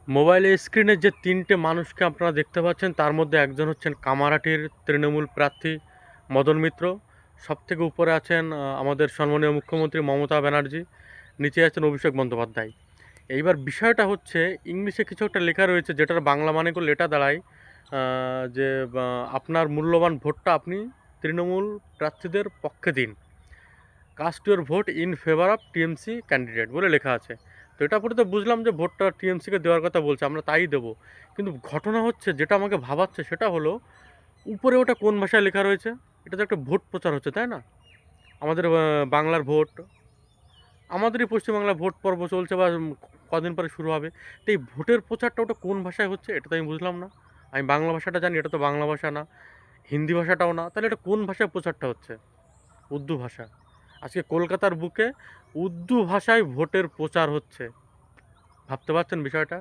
মোবাইলে স্ক্রিনে যে ৩টে মানুষকে আপনারা দেখতে পাচ্ছেন, তার মধ্যে একজন হচ্ছেন কামারহাটির তৃণমূল প্রার্থী মদন মিত্র। সবথেকে উপরে আছেন আমাদের সম্মানীয় মুখ্যমন্ত্রী মমতা ব্যানার্জি। নিচে আছেন অভিষেক বন্দ্যোপাধ্যায়। এইবার বিষয়টা হচ্ছে, ইংলিশে কিছু একটা লেখা রয়েছে যেটার বাংলা মানে করলে এটা দাঁড়ায় যে আপনার মূল্যবান ভোটটা আপনি তৃণমূল প্রার্থীদের পক্ষে দিন। Cast your vote in favour of TMC candidate বলে লেখা আছে। তো এটা পড়ে তো বুঝলাম যে ভোটটা টিএমসিকে দেওয়ার কথা বলছে, আমরা তাই দেবো। কিন্তু ঘটনা হচ্ছে, যেটা আমাকে ভাবাচ্ছে সেটা হলো, উপরে ওটা কোন ভাষায় লেখা রয়েছে? এটা তো একটা ভোট প্রচার হচ্ছে, তাই না? আমাদের বাংলার ভোট, আমাদেরই পশ্চিমবাংলায় ভোট পর্ব চলছে, বা কদিন পরে শুরু হবে। তো এই ভোটের প্রচারটা ওটা কোন ভাষায় হচ্ছে এটা তো আমি বুঝলাম না। আমি বাংলা ভাষাটা জানি, এটা তো বাংলা ভাষা না, হিন্দি ভাষাটাও না, তাহলে এটা কোন ভাষায় প্রচারটা হচ্ছে? উর্দু ভাষা। আজকে কলকাতার বুকে উর্দু ভাষায় ভোটের প্রচার হচ্ছে। ভাবতে পারছেন বিষয়টা?